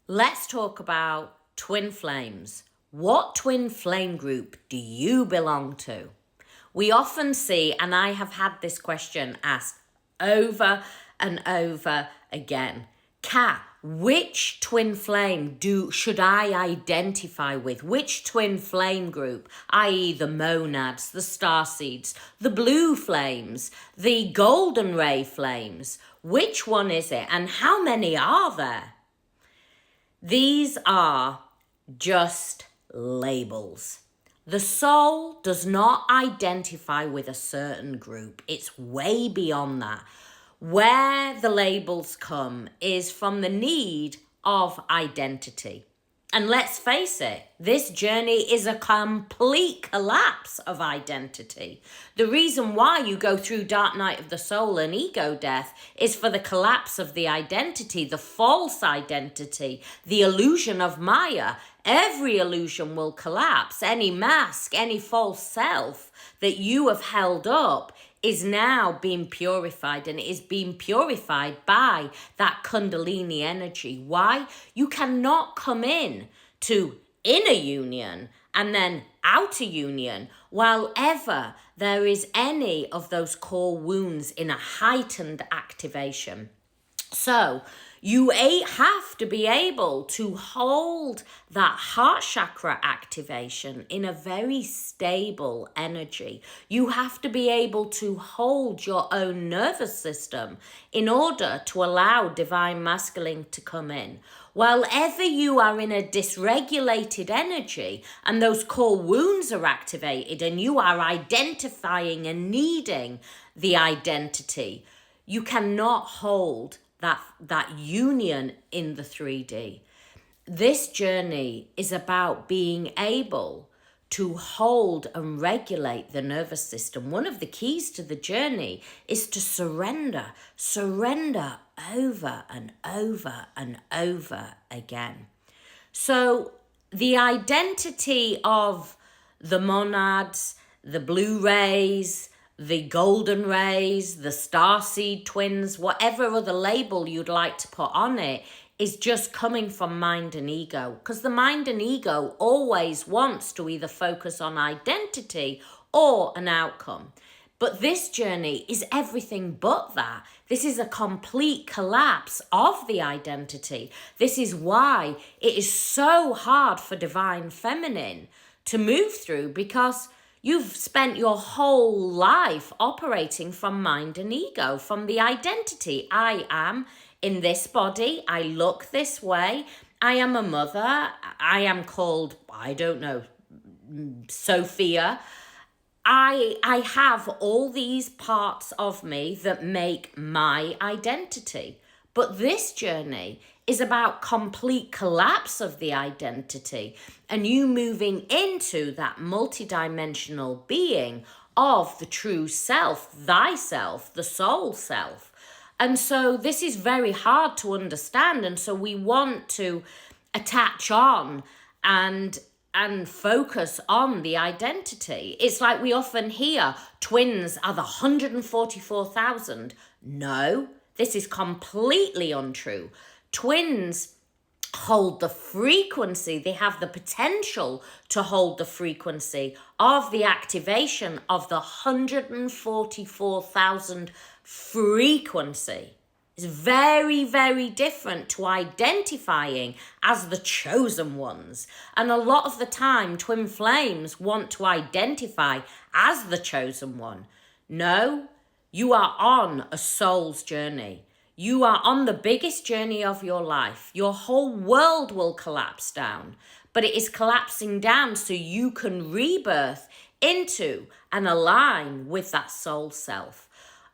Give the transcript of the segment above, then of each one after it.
Let's talk about twin flames. What twin flame group do you belong to? We often see, and I have had this question asked over and over again. Kat, which twin flame should I identify with? Which twin flame group, i.e. the monads, the starseeds, the blue flames, the golden ray flames? Which one is it and how many are there? These are just labels. The soul does not identify with a certain group. It's way beyond that. Where the labels come is from the need of identity. And let's face it, this journey is a complete collapse of identity. The reason why you go through dark night of the soul and ego death is for the collapse of the identity, the false identity, the illusion of Maya. Every illusion will collapse. Any mask, any false self that you have held up is now being purified, and it is being purified by that Kundalini energy. Why? You cannot come in to inner union and then outer union while ever there is any of those core wounds in a heightened activation. So you have to be able to hold that heart chakra activation in a very stable energy. You have to be able to hold your own nervous system in order to allow divine masculine to come in. While ever you are in a dysregulated energy and those core wounds are activated and you are identifying and needing the identity, you cannot hold that union in the 3D. This journey is about being able to hold and regulate the nervous system. One of the keys to the journey is to surrender over and over and over again. So the identity of the monads, the blue rays, the golden rays, the starseed twins, whatever other label you'd like to put on it, is just coming from mind and ego. Because the mind and ego always wants to either focus on identity or an outcome. But this journey is everything but that. This is a complete collapse of the identity. This is why it is so hard for divine feminine to move through, because you've spent your whole life operating from mind and ego, from the identity. I am in this body. I look this way. I am a mother. I am called, I don't know, Sophia. I have all these parts of me that make my identity. But this journey is about complete collapse of the identity and you moving into that multidimensional being of the true self, thyself, the soul self. And so this is very hard to understand. And so we want to attach on and focus on the identity. It's like we often hear twins are the 144,000. No, this is completely untrue. Twins hold the frequency, they have the potential to hold the frequency of the activation of the 144,000 frequency. It's very, very different to identifying as the chosen ones. And a lot of the time, twin flames want to identify as the chosen one. No, you are on a soul's journey. You are on the biggest journey of your life. Your whole world will collapse down, but it is collapsing down so you can rebirth into and align with that soul self.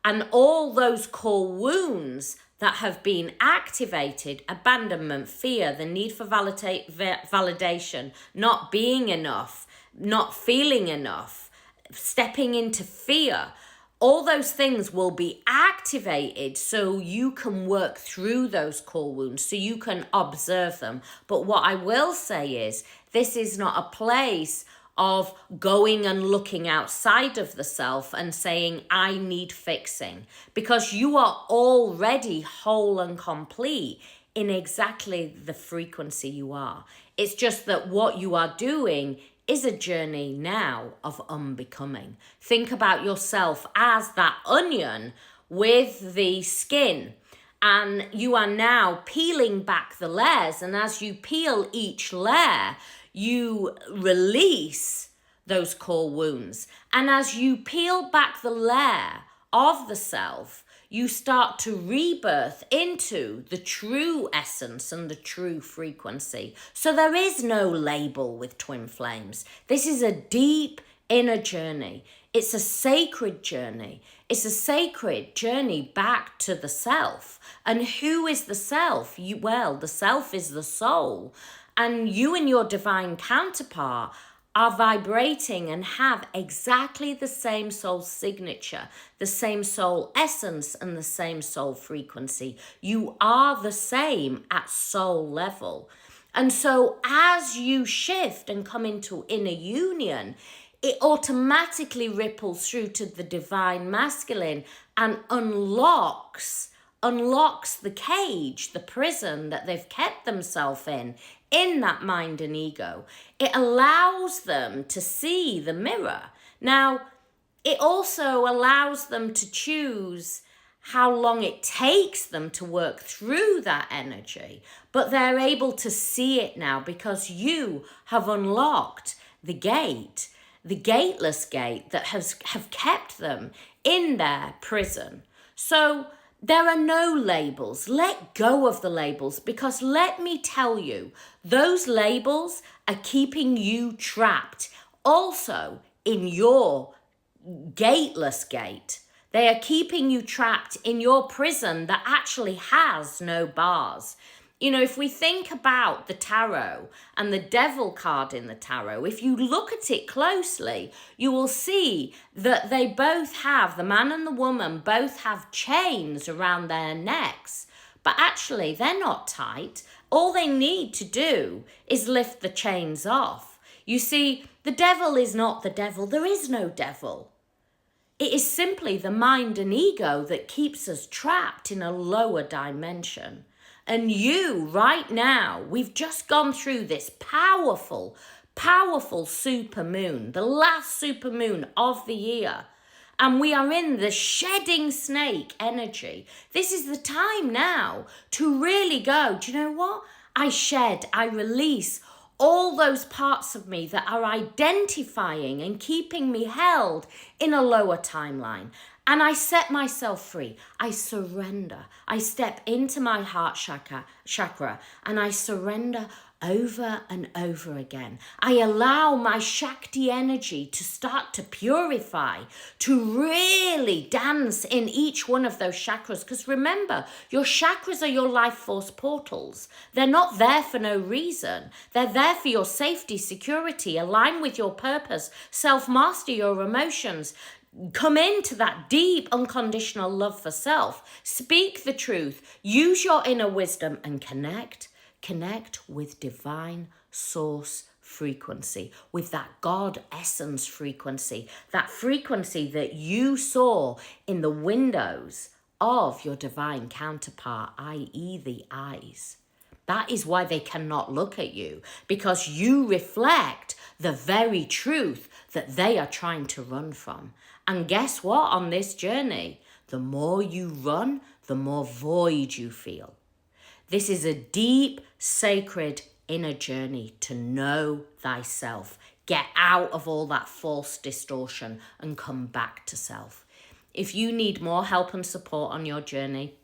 And all those core wounds that have been activated, abandonment, fear, the need for validation, not being enough, not feeling enough, stepping into fear, all those things will be activated so you can work through those core wounds, so you can observe them. But what I will say is, this is not a place of going and looking outside of the self and saying, I need fixing, because you are already whole and complete in exactly the frequency you are. It's just that what you are doing is a journey now of unbecoming. Think about yourself as that onion with the skin, and you are now peeling back the layers. And as you peel each layer, you release those core wounds. And as you peel back the layer of the self, you start to rebirth into the true essence and the true frequency. So there is no label with twin flames. This is a deep inner journey. It's a sacred journey. It's a sacred journey back to the self. And who is the self? Well, the self is the soul. And you and your divine counterpart are vibrating and have exactly the same soul signature, the same soul essence, and the same soul frequency. You are the same at soul level. And so as you shift and come into inner union, it automatically ripples through to the divine masculine and unlocks the cage, the prison that they've kept themselves in that mind and ego. It allows them to see the mirror. Now, it also allows them to choose how long it takes them to work through that energy, but they're able to see it now because you have unlocked the gate, the gateless gate that have kept them in their prison. So there are no labels. Let go of the labels, because let me tell you, those labels are keeping you trapped also in your gateless gate. They are keeping you trapped in your prison that actually has no bars. You know, if we think about the tarot and the devil card in the tarot, if you look at it closely, you will see that they both have, the man and the woman both have chains around their necks, but actually they're not tight. All they need to do is lift the chains off. You see, the devil is not the devil. There is no devil. It is simply the mind and ego that keeps us trapped in a lower dimension. And you, right now, we've just gone through this powerful, powerful super moon, the last super moon of the year. And we are in the shedding snake energy. This is the time now to really go, do you know what? I shed, I release all those parts of me that are identifying and keeping me held in a lower timeline. And I set myself free. I surrender. I step into my heart chakra and I surrender over and over again. I allow my Shakti energy to start to purify, to really dance in each one of those chakras. Because remember, your chakras are your life force portals. They're not there for no reason. They're there for your safety, security, align with your purpose, self-master your emotions, come into that deep unconditional love for self, speak the truth, use your inner wisdom and connect with divine source frequency, with that God essence frequency, that frequency that you saw in the windows of your divine counterpart, i.e. the eyes. That is why they cannot look at you, because you reflect the very truth that they are trying to run from. And guess what? On this journey, the more you run, the more void you feel. This is a deep, sacred inner journey to know thyself. Get out of all that false distortion and come back to self. If you need more help and support on your journey,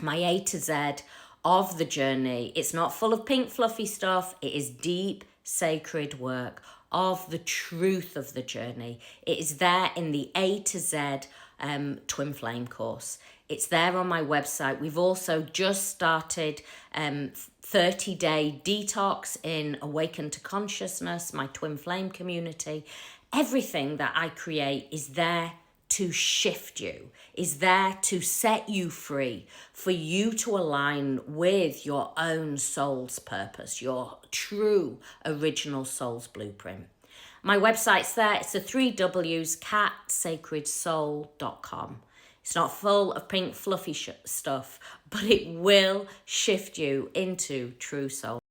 my A to Z of the journey, it's not full of pink fluffy stuff. It is deep, sacred work of the truth of the journey. It is there in the A to Z Twin Flame course. It's there on my website. We've also just started 30-day detox in Awaken to Consciousness, my Twin Flame community. Everything that I create is there to shift you, is there to set you free, for you to align with your own soul's purpose, your true original soul's blueprint. My website's there. It's the 3 W's, catsacredsoul.com. It's not full of pink fluffy stuff, but it will shift you into true soul.